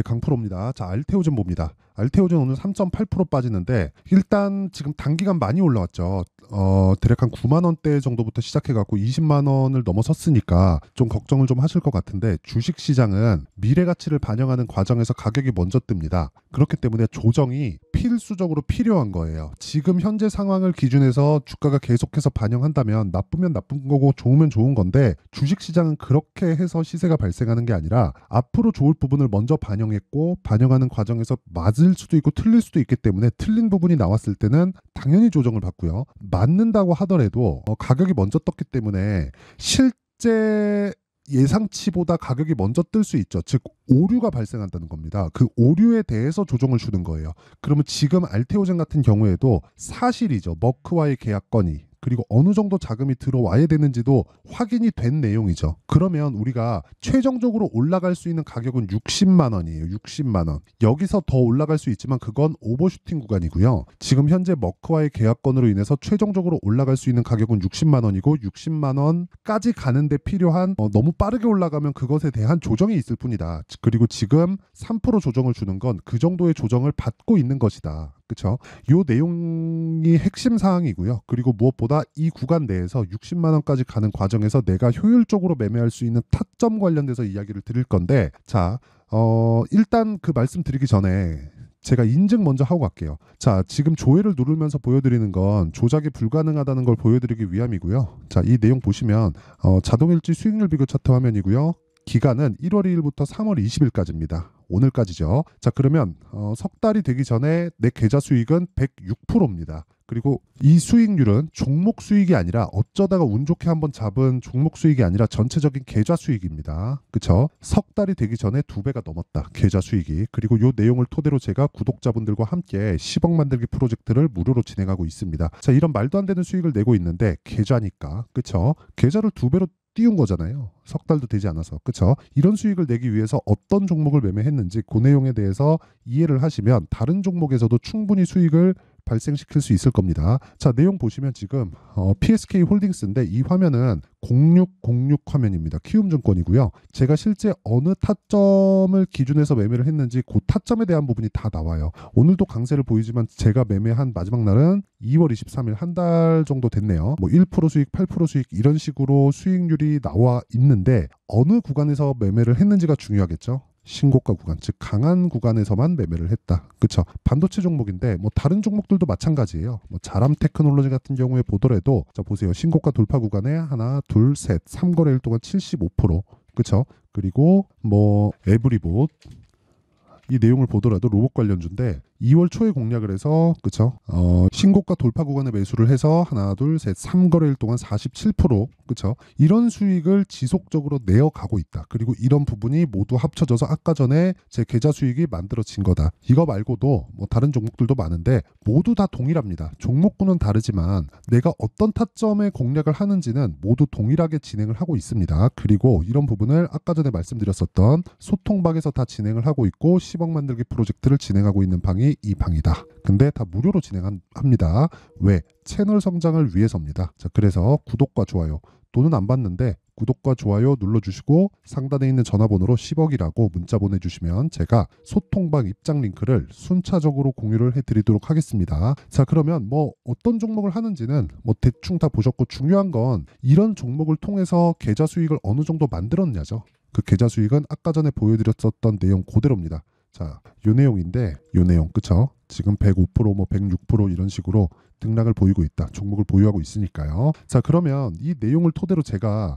네, 강프로입니다. 자, 알테오젠 봅니다. 알테오젠 오늘 3.8% 빠지는데 일단 지금 단기간 많이 올라왔죠. 대략 한 9만 원대 정도부터 시작해갖고 20만 원을 넘어섰으니까 좀 걱정을 좀 하실 것 같은데 주식시장은 미래 가치를 반영하는 과정에서 가격이 먼저 뜹니다. 그렇기 때문에 조정이 필수적으로 필요한 거예요. 지금 현재 상황을 기준해서 주가가 계속해서 반영한다면 나쁘면 나쁜 거고 좋으면 좋은 건데 주식시장은 그렇게 해서 시세가 발생하는 게 아니라 앞으로 좋을 부분을 먼저 반영했고 반영하는 과정에서 맞을 수도 있고 틀릴 수도 있기 때문에 틀린 부분이 나왔을 때는 당연히 조정을 받고요. 맞는다고 하더라도 가격이 먼저 떴기 때문에 실제 예상치보다 가격이 먼저 뜰 수 있죠. 즉 오류가 발생한다는 겁니다. 그 오류에 대해서 조정을 주는 거예요. 그러면 지금 알테오젠 같은 경우에도 사실이죠. 머크와의 계약 건이 그리고 어느 정도 자금이 들어와야 되는지도 확인이 된 내용이죠. 그러면 우리가 최종적으로 올라갈 수 있는 가격은 60만 원이에요. 60만 원. 여기서 더 올라갈 수 있지만 그건 오버슈팅 구간이고요. 지금 현재 머크와의 계약건으로 인해서 최종적으로 올라갈 수 있는 가격은 60만 원이고 60만 원까지 가는데 필요한 너무 빠르게 올라가면 그것에 대한 조정이 있을 뿐이다. 그리고 지금 3% 조정을 주는 건 그 정도의 조정을 받고 있는 것이다. 그렇죠? 요 내용이 핵심 사항이고요. 그리고 무엇보다 이 구간 내에서 60만 원까지 가는 과정에서 내가 효율적으로 매매할 수 있는 타점 관련돼서 이야기를 드릴 건데 자, 일단 그 말씀드리기 전에 제가 인증 먼저 하고 갈게요. 자, 지금 조회를 누르면서 보여드리는 건 조작이 불가능하다는 걸 보여드리기 위함이고요. 자, 이 내용 보시면 자동일지 수익률 비교 차트 화면이고요. 기간은 1월 2일부터 3월 20일까지입니다. 오늘까지죠. 자, 그러면 석 달이 되기 전에 내 계좌 수익은 106%입니다. 그리고 이 수익률은 종목 수익이 아니라 어쩌다가 운 좋게 한번 잡은 종목 수익이 아니라 전체적인 계좌 수익입니다. 그쵸? 석 달이 되기 전에 2배가 넘었다. 계좌 수익이. 그리고 이 내용을 토대로 제가 구독자분들과 함께 10억 만들기 프로젝트를 무료로 진행하고 있습니다. 자, 이런 말도 안 되는 수익을 내고 있는데 계좌니까. 그쵸? 계좌를 2배로 띄운 거잖아요. 석 달도 되지 않아서. 그쵸? 이런 수익을 내기 위해서 어떤 종목을 매매했는지 그 내용에 대해서 이해를 하시면 다른 종목에서도 충분히 수익을 발생시킬 수 있을 겁니다. 자, 내용 보시면 지금 PSK 홀딩스인데 이 화면은 0606 화면입니다. 키움증권이고요. 제가 실제 어느 타점을 기준해서 매매를 했는지 그 타점에 대한 부분이 다 나와요. 오늘도 강세를 보이지만 제가 매매한 마지막 날은 2월 23일 한 달 정도 됐네요. 뭐 1% 수익, 8% 수익 이런 식으로 수익률이 나와 있는데 어느 구간에서 매매를 했는지가 중요하겠죠. 신고가 구간, 즉 강한 구간에서만 매매를 했다. 그쵸? 반도체 종목인데 뭐 다른 종목들도 마찬가지예요. 뭐 자람 테크놀로지 같은 경우에 보더라도 자 보세요. 신고가 돌파 구간에 하나, 둘, 셋, 3거래일 동안 75%. 그쵸? 그리고 뭐 에브리봇 이 내용을 보더라도 로봇 관련주인데 2월 초에 공략을 해서 그쵸? 신고가 돌파 구간에 매수를 해서 하나, 둘, 셋, 3거래일 동안 47%. 그쵸? 이런 수익을 지속적으로 내어가고 있다. 그리고 이런 부분이 모두 합쳐져서 아까 전에 제 계좌 수익이 만들어진 거다. 이거 말고도 뭐 다른 종목들도 많은데 모두 다 동일합니다. 종목군은 다르지만 내가 어떤 타점에 공략을 하는지는 모두 동일하게 진행을 하고 있습니다. 그리고 이런 부분을 아까 전에 말씀드렸었던 소통방에서 다 진행을 하고 있고 10억 만들기 프로젝트를 진행하고 있는 방이 이 방이다. 근데 다 무료로 진행합니다. 왜? 채널 성장을 위해서입니다. 자, 그래서 구독과 좋아요 돈은 안 받는데 구독과 좋아요 눌러주시고 상단에 있는 전화번호로 10억이라고 문자 보내주시면 제가 소통방 입장 링크를 순차적으로 공유를 해드리도록 하겠습니다. 자, 그러면 뭐 어떤 종목을 하는지는 뭐 대충 다 보셨고 중요한 건 이런 종목을 통해서 계좌 수익을 어느 정도 만들었냐죠. 그 계좌 수익은 아까 전에 보여드렸었던 내용 그대로입니다. 자, 요 내용인데 요 내용 그쵸? 지금 105% 뭐 106% 이런 식으로 등락을 보이고 있다. 종목을 보유하고 있으니까요. 자, 그러면 이 내용을 토대로 제가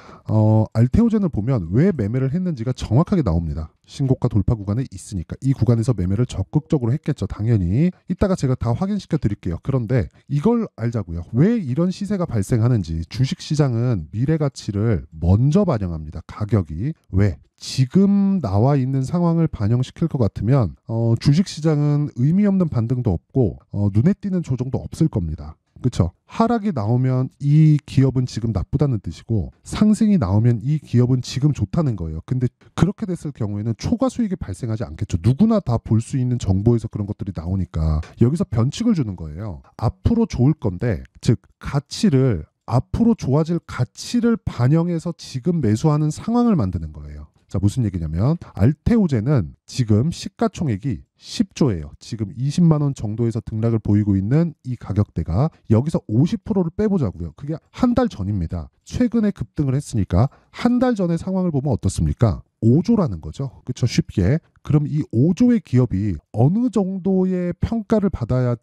알테오젠을 보면 왜 매매를 했는지가 정확하게 나옵니다. 신고가 돌파 구간에 있으니까 이 구간에서 매매를 적극적으로 했겠죠. 당연히 이따가 제가 다 확인시켜 드릴게요. 그런데 이걸 알자고요. 왜 이런 시세가 발생하는지. 주식시장은 미래 가치를 먼저 반영합니다. 가격이. 왜? 지금 나와 있는 상황을 반영시킬 것 같으면 주식시장은 의미 없는 반등도 없고 눈에 띄는 조정도 없을 겁니다. 그렇죠? 하락이 나오면 이 기업은 지금 나쁘다는 뜻이고 상승이 나오면 이 기업은 지금 좋다는 거예요. 근데 그렇게 됐을 경우에는 초과 수익이 발생하지 않겠죠. 누구나 다 볼 수 있는 정보에서 그런 것들이 나오니까 여기서 변칙을 주는 거예요. 앞으로 좋을 건데 즉 가치를 앞으로 좋아질 가치를 반영해서 지금 매수하는 상황을 만드는 거예요. 자, 무슨 얘기냐면 알테오젠은 지금 시가총액이 10조예요. 지금 20만 원 정도에서 등락을 보이고 있는 이 가격대가 여기서 50%를 빼보자고요. 그게 한 달 전입니다. 최근에 급등을 했으니까 한 달 전의 상황을 보면 어떻습니까? 5조라는 거죠. 그렇죠? 쉽게. 그럼 이 5조의 기업이 어느 정도의 평가를 받아야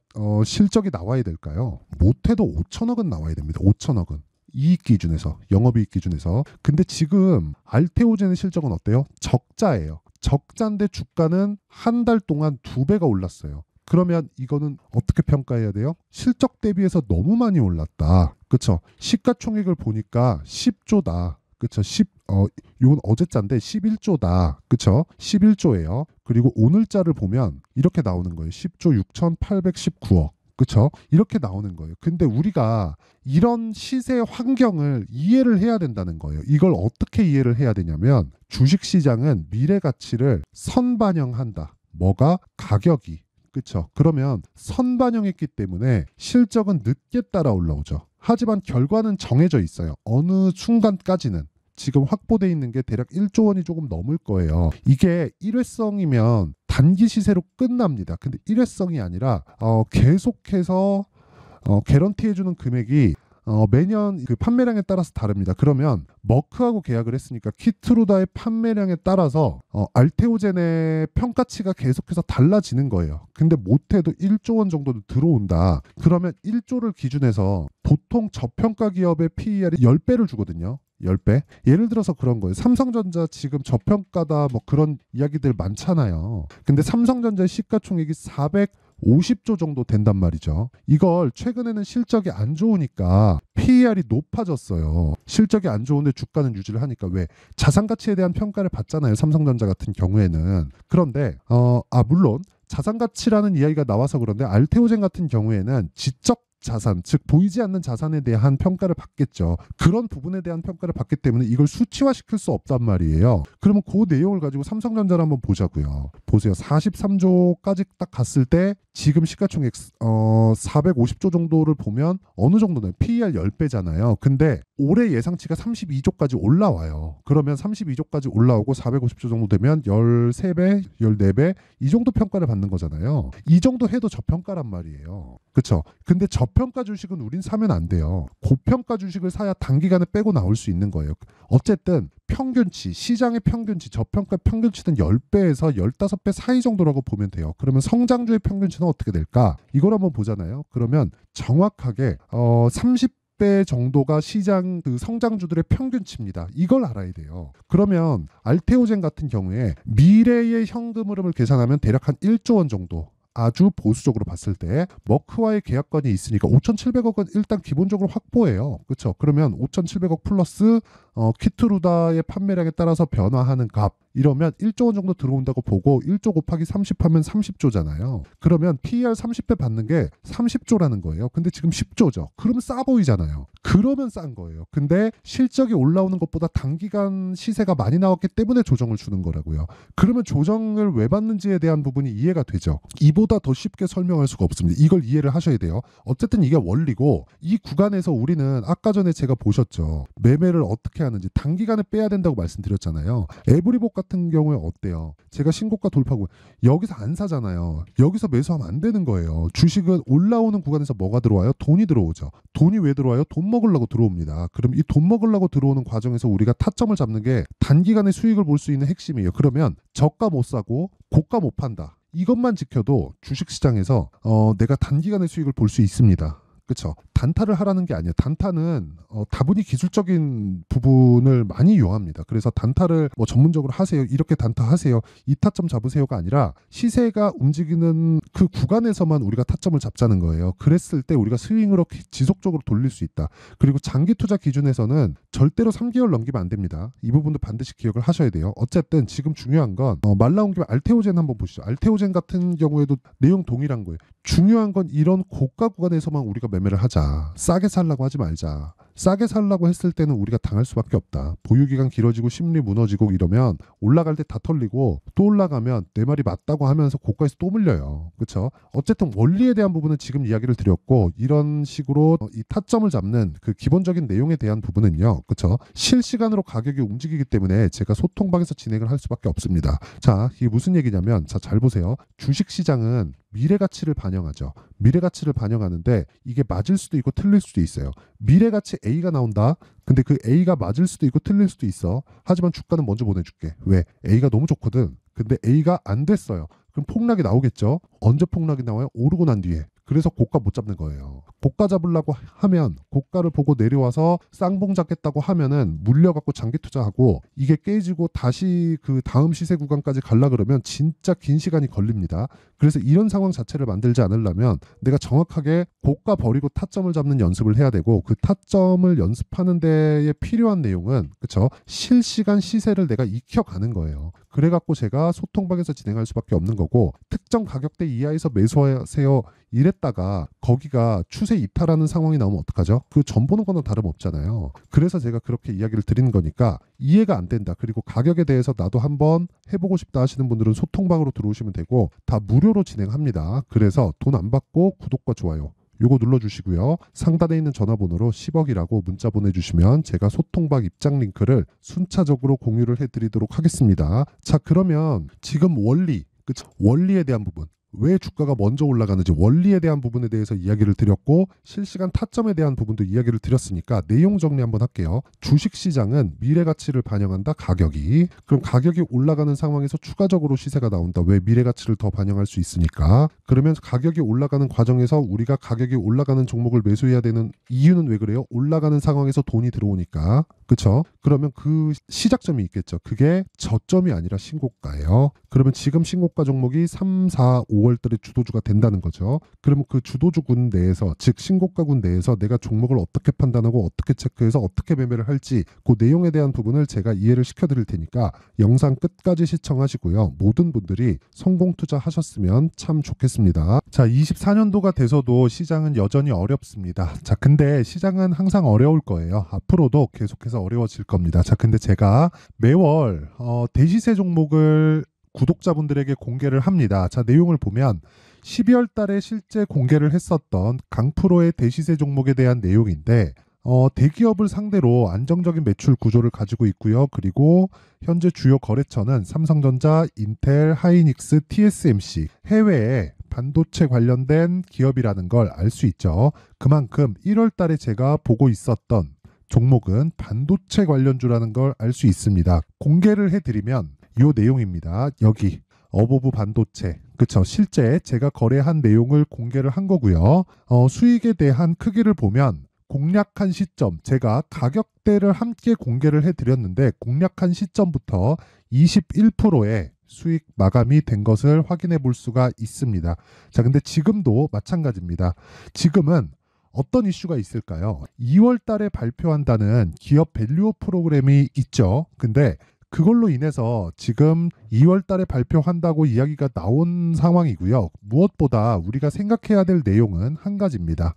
실적이 나와야 될까요? 못해도 5천억은 나와야 됩니다. 5천억은. 이익 기준에서, 영업이익 기준에서. 근데 지금 알테오젠의 실적은 어때요? 적자예요. 적자인데 주가는 한 달 동안 2배가 올랐어요. 그러면 이거는 어떻게 평가해야 돼요? 실적 대비해서 너무 많이 올랐다. 그쵸? 시가총액을 보니까 10조다. 그쵸? 이건 어제자인데 11조다. 그쵸? 11조예요. 그리고 오늘자를 보면 이렇게 나오는 거예요. 10조 6,819억. 그쵸? 이렇게 나오는 거예요. 근데 우리가 이런 시세 환경을 이해를 해야 된다는 거예요. 이걸 어떻게 이해를 해야 되냐면 주식시장은 미래 가치를 선반영한다. 뭐가? 가격이. 그쵸? 그러면 선반영했기 때문에 실적은 늦게 따라 올라오죠. 하지만 결과는 정해져 있어요. 어느 순간까지는. 지금 확보돼 있는 게 대략 1조 원이 조금 넘을 거예요. 이게 일회성이면 단기 시세로 끝납니다. 근데 일회성이 아니라 계속해서 개런티해주는 금액이 매년 그 판매량에 따라서 다릅니다. 그러면 머크하고 계약을 했으니까 키트루다의 판매량에 따라서 알테오젠의 평가치가 계속해서 달라지는 거예요. 근데 못해도 1조 원 정도는 들어온다. 그러면 1조를 기준해서 보통 저평가 기업의 PER이 10배를 주거든요. 10배? 예를 들어서 그런 거예요. 삼성전자 지금 저평가다 뭐 그런 이야기들 많잖아요. 근데 삼성전자의 시가총액이 450조 정도 된단 말이죠. 이걸 최근에는 실적이 안 좋으니까 PER이 높아졌어요. 실적이 안 좋은데 주가는 유지를 하니까 왜? 자산 가치에 대한 평가를 받잖아요. 삼성전자 같은 경우에는. 그런데 물론 자산 가치라는 이야기가 나와서 그런데 알테오젠 같은 경우에는 지적 자산, 즉 보이지 않는 자산에 대한 평가를 받겠죠. 그런 부분에 대한 평가를 받기 때문에 이걸 수치화시킬 수 없단 말이에요. 그러면 그 내용을 가지고 삼성전자를 한번 보자고요. 보세요. 43조까지 딱 갔을 때 지금 시가총액 450조 정도를 보면 어느 정도는 PER 10배잖아요. 근데 올해 예상치가 32조까지 올라와요. 그러면 32조까지 올라오고 450조 정도 되면 13배, 14배 이 정도 평가를 받는 거잖아요. 이 정도 해도 저평가란 말이에요. 그렇죠? 근데 저평가 주식은 우린 사면 안 돼요. 고평가 주식을 사야 단기간에 빼고 나올 수 있는 거예요. 어쨌든 평균치, 시장의 평균치, 저평가 평균치는 10배에서 15배 사이 정도라고 보면 돼요. 그러면 성장주의 평균치는 어떻게 될까? 이걸 한번 보잖아요. 그러면 정확하게 30배 정도가 시장 그 성장주들의 평균치입니다. 이걸 알아야 돼요. 그러면 알테오젠 같은 경우에 미래의 현금 흐름을 계산하면 대략 한 1조 원 정도 아주 보수적으로 봤을 때 머크와의 계약권이 있으니까 5,700억은 일단 기본적으로 확보해요. 그렇죠? 그러면 5,700억 플러스 키트루다의 판매량에 따라서 변화하는 값 이러면 1조 원 정도 들어온다고 보고 1조 곱하기 30 하면 30조잖아요. 그러면 PER 30배 받는 게 30조라는 거예요. 근데 지금 10조죠. 그러면 싸 보이잖아요. 그러면 싼 거예요. 근데 실적이 올라오는 것보다 단기간 시세가 많이 나왔기 때문에 조정을 주는 거라고요. 그러면 조정을 왜 받는지에 대한 부분이 이해가 되죠. 이보다 더 쉽게 설명할 수가 없습니다. 이걸 이해를 하셔야 돼요. 어쨌든 이게 원리고 이 구간에서 우리는 아까 전에 제가 보셨죠. 매매를 어떻게 하는지 단기간에 빼야 된다고 말씀드렸잖아요. 에브리복 같은 경우에 어때요? 제가 신고가 돌파하고 여기서 안 사잖아요. 여기서 매수하면 안 되는 거예요. 주식은 올라오는 구간에서 뭐가 들어와요? 돈이 들어오죠. 돈이 왜 들어와요? 돈 먹으려고 들어옵니다. 그럼 이 돈 먹으려고 들어오는 과정에서 우리가 타점을 잡는 게 단기간에 수익을 볼 수 있는 핵심이에요. 그러면 저가 못 사고 고가 못 판다. 이것만 지켜도 주식시장에서 내가 단기간의 수익을 볼 수 있습니다. 그렇죠? 단타를 하라는 게 아니에요. 단타는 다분히 기술적인 부분을 많이 이용합니다. 그래서 단타를 뭐 전문적으로 하세요. 이렇게 단타 하세요. 이 타점 잡으세요가 아니라 시세가 움직이는 그 구간에서만 우리가 타점을 잡자는 거예요. 그랬을 때 우리가 스윙으로 지속적으로 돌릴 수 있다. 그리고 장기 투자 기준에서는 절대로 3개월 넘기면 안 됩니다. 이 부분도 반드시 기억을 하셔야 돼요. 어쨌든 지금 중요한 건 말 나온 김에 알테오젠 한번 보시죠. 알테오젠 같은 경우에도 내용 동일한 거예요. 중요한 건 이런 고가 구간에서만 우리가 매매를 하자. 싸게 살라고 하지 말자. 싸게 살라고 했을 때는 우리가 당할 수밖에 없다. 보유기간 길어지고 심리 무너지고 이러면 올라갈 때 다 털리고 또 올라가면 내 말이 맞다고 하면서 고가에서 또 물려요. 그렇죠? 어쨌든 원리에 대한 부분은 지금 이야기를 드렸고, 이런 식으로 이 타점을 잡는 그 기본적인 내용에 대한 부분은요. 그렇죠? 실시간으로 가격이 움직이기 때문에 제가 소통방에서 진행을 할 수밖에 없습니다. 자, 이게 무슨 얘기냐면, 자, 잘 보세요. 주식시장은 미래 가치를 반영하죠. 미래 가치를 반영하는데 이게 맞을 수도 있고 틀릴 수도 있어요. 미래 가치 A가 나온다. 근데 그 A가 맞을 수도 있고 틀릴 수도 있어. 하지만 주가는 먼저 보내줄게. 왜? A가 너무 좋거든. 근데 A가 안 됐어요. 그럼 폭락이 나오겠죠. 언제 폭락이 나와요? 오르고 난 뒤에. 그래서 고가 못 잡는 거예요. 고가 잡으려고 하면, 고가를 보고 내려와서 쌍봉 잡겠다고 하면은 물려갖고 장기 투자하고, 이게 깨지고 다시 그 다음 시세 구간까지 갈라 그러면 진짜 긴 시간이 걸립니다. 그래서 이런 상황 자체를 만들지 않으려면 내가 정확하게 고가 버리고 타점을 잡는 연습을 해야 되고, 그 타점을 연습하는 데에 필요한 내용은, 그쵸, 실시간 시세를 내가 익혀가는 거예요. 그래갖고 제가 소통방에서 진행할 수밖에 없는 거고, 특정 가격대 이하에서 매수하세요 이랬다가 거기가 추세 이탈하는 상황이 나오면 어떡하죠? 그 전 보는 거는 다름없잖아요. 그래서 제가 그렇게 이야기를 드리는 거니까, 이해가 안 된다, 그리고 가격에 대해서 나도 한번 해보고 싶다 하시는 분들은 소통방으로 들어오시면 되고, 다 무료로 진행합니다. 그래서 돈 안 받고 구독과 좋아요 요거 눌러주시고요. 상단에 있는 전화번호로 10억이라고 문자 보내주시면 제가 소통방 입장 링크를 순차적으로 공유를 해드리도록 하겠습니다. 자, 그러면 지금 원리, 그쵸? 원리에 대한 부분, 왜 주가가 먼저 올라가는지 원리에 대한 부분에 대해서 이야기를 드렸고, 실시간 타점에 대한 부분도 이야기를 드렸으니까 내용 정리 한번 할게요. 주식시장은 미래가치를 반영한다. 가격이. 그럼 가격이 올라가는 상황에서 추가적으로 시세가 나온다. 왜? 미래가치를 더 반영할 수 있으니까. 그러면 가격이 올라가는 과정에서 우리가 가격이 올라가는 종목을 매수해야 되는 이유는 왜 그래요? 올라가는 상황에서 돈이 들어오니까. 그쵸? 그러면 그 시작점이 있겠죠. 그게 저점이 아니라 신고가예요. 그러면 지금 신고가 종목이 3, 4, 5월달에 주도주가 된다는 거죠. 그러면 그 주도주군 내에서, 즉 신고가군 내에서 내가 종목을 어떻게 판단하고 어떻게 체크해서 어떻게 매매를 할지, 그 내용에 대한 부분을 제가 이해를 시켜드릴 테니까 영상 끝까지 시청하시고요. 모든 분들이 성공 투자하셨으면 참 좋겠습니다. 자, 24년도가 돼서도 시장은 여전히 어렵습니다. 자, 근데 시장은 항상 어려울 거예요. 앞으로도 계속해서 어려워질 겁니다. 자, 근데 제가 매월 대시세 종목을 구독자분들에게 공개를 합니다. 자, 내용을 보면 12월 달에 실제 공개를 했었던 강프로의 대시세 종목에 대한 내용인데, 대기업을 상대로 안정적인 매출 구조를 가지고 있고요. 그리고 현재 주요 거래처는 삼성전자, 인텔, 하이닉스, TSMC, 해외에 반도체 관련된 기업이라는 걸 알 수 있죠. 그만큼 1월 달에 제가 보고 있었던 종목은 반도체 관련주라는 걸 알 수 있습니다. 공개를 해드리면 이 내용입니다. 여기 어보브 반도체, 그쵸? 실제 제가 거래한 내용을 공개를 한 거고요. 수익에 대한 크기를 보면 공략한 시점, 제가 가격대를 함께 공개를 해드렸는데 공략한 시점부터 21%의 수익 마감이 된 것을 확인해 볼 수가 있습니다. 자, 근데 지금도 마찬가지입니다. 지금은 어떤 이슈가 있을까요? 2월 달에 발표한다는 기업 밸류업 프로그램이 있죠. 근데 그걸로 인해서 지금 2월 달에 발표한다고 이야기가 나온 상황이고요. 무엇보다 우리가 생각해야 될 내용은 한 가지입니다.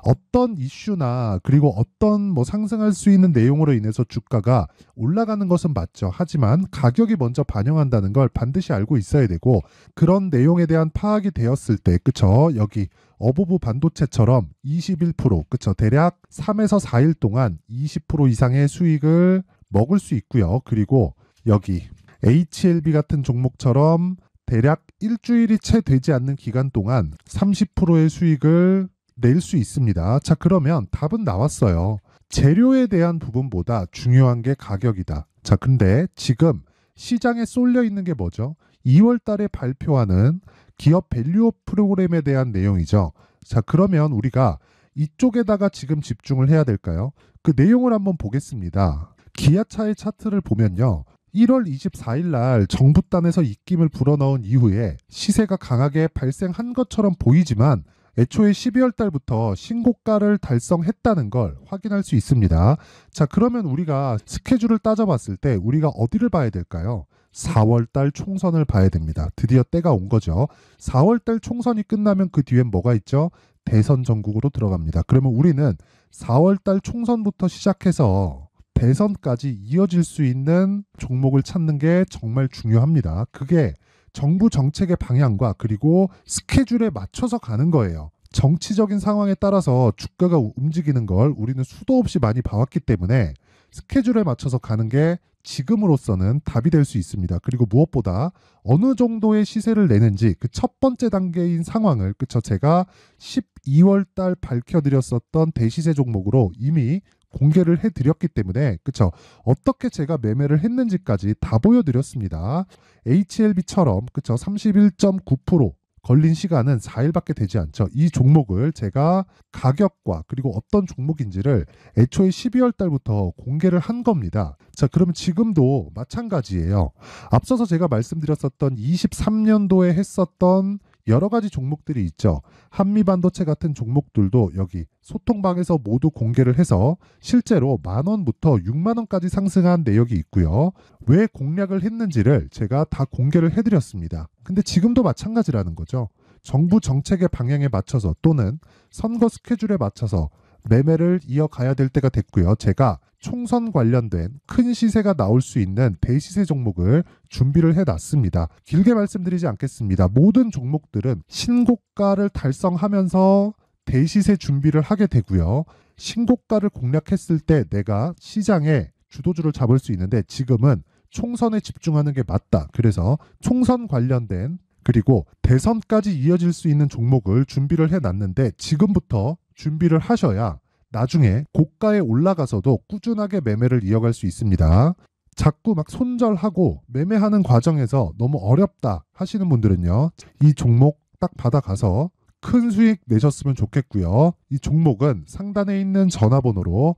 어떤 이슈나 그리고 어떤 상승할 수 있는 내용으로 인해서 주가가 올라가는 것은 맞죠. 하지만 가격이 먼저 반영한다는 걸 반드시 알고 있어야 되고, 그런 내용에 대한 파악이 되었을 때, 그쵸? 여기 어보브 반도체처럼 21%, 그쵸? 대략 3에서 4일 동안 20% 이상의 수익을 먹을 수 있고요. 그리고 여기 HLB 같은 종목처럼 대략 일주일이 채 되지 않는 기간 동안 30%의 수익을 낼 수 있습니다. 자, 그러면 답은 나왔어요. 재료에 대한 부분보다 중요한 게 가격이다. 자, 근데 지금 시장에 쏠려 있는 게 뭐죠? 2월 달에 발표하는 기업 밸류업 프로그램에 대한 내용이죠. 자, 그러면 우리가 이쪽에다가 지금 집중을 해야 될까요? 그 내용을 한번 보겠습니다. 기아차의 차트를 보면요. 1월 24일 날 정부단에서 입김을 불어넣은 이후에 시세가 강하게 발생한 것처럼 보이지만 애초에 12월 달부터 신고가를 달성했다는 걸 확인할 수 있습니다. 자, 그러면 우리가 스케줄을 따져봤을 때 우리가 어디를 봐야 될까요? 4월 달 총선을 봐야 됩니다. 드디어 때가 온 거죠. 4월 달 총선이 끝나면 그 뒤엔 뭐가 있죠? 대선 전국으로 들어갑니다. 그러면 우리는 4월달 총선부터 시작해서 대선까지 이어질 수 있는 종목을 찾는 게 정말 중요합니다. 그게 정부 정책의 방향과 그리고 스케줄에 맞춰서 가는 거예요. 정치적인 상황에 따라서 주가가 움직이는 걸 우리는 수도 없이 많이 봐왔기 때문에 스케줄에 맞춰서 가는 게 지금으로서는 답이 될 수 있습니다. 그리고 무엇보다 어느 정도의 시세를 내는지 그 첫 번째 단계인 상황을 그쵸 제가 12월 달 밝혀드렸었던 대시세 종목으로 이미 공개를 해드렸기 때문에 그쵸 어떻게 제가 매매를 했는지까지 다 보여드렸습니다. HLB처럼 그쵸 31.9% 걸린 시간은 4일밖에 되지 않죠. 이 종목을 제가 가격과 그리고 어떤 종목인지를 애초에 12월 달부터 공개를 한 겁니다. 자, 그러면 지금도 마찬가지예요. 앞서서 제가 말씀드렸었던 23년도에 했었던 여러 가지 종목들이 있죠. 한미반도체 같은 종목들도 여기 소통방에서 모두 공개를 해서 실제로 10,000원부터 60,000원까지 상승한 내역이 있고요. 왜 공략을 했는지를 제가 다 공개를 해드렸습니다. 근데 지금도 마찬가지라는 거죠. 정부 정책의 방향에 맞춰서 또는 선거 스케줄에 맞춰서 매매를 이어가야 될 때가 됐고요. 제가 총선 관련된 큰 시세가 나올 수 있는 대시세 종목을 준비를 해놨습니다. 길게 말씀드리지 않겠습니다. 모든 종목들은 신고가를 달성하면서 대시세 준비를 하게 되고요. 신고가를 공략했을 때 내가 시장에 주도주를 잡을 수 있는데 지금은 총선에 집중하는 게 맞다. 그래서 총선 관련된 그리고 대선까지 이어질 수 있는 종목을 준비를 해놨는데 지금부터 준비를 하셔야 나중에 고가에 올라가서도 꾸준하게 매매를 이어갈 수 있습니다. 자꾸 막 손절하고 매매하는 과정에서 너무 어렵다 하시는 분들은요. 이 종목 딱 받아가서 큰 수익 내셨으면 좋겠고요. 이 종목은 상단에 있는 전화번호로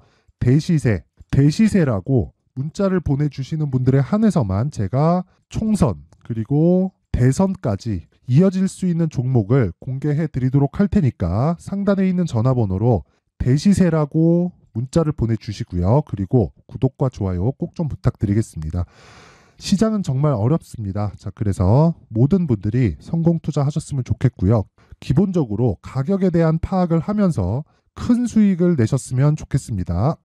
대시세라고 문자를 보내주시는 분들에 한해서만 제가 총선 그리고 대선까지 이어질 수 있는 종목을 공개해 드리도록 할 테니까 상단에 있는 전화번호로 대시세라고 문자를 보내주시고요. 그리고 구독과 좋아요 꼭 좀 부탁드리겠습니다. 시장은 정말 어렵습니다. 자, 그래서 모든 분들이 성공 투자하셨으면 좋겠고요. 기본적으로 가격에 대한 파악을 하면서 큰 수익을 내셨으면 좋겠습니다.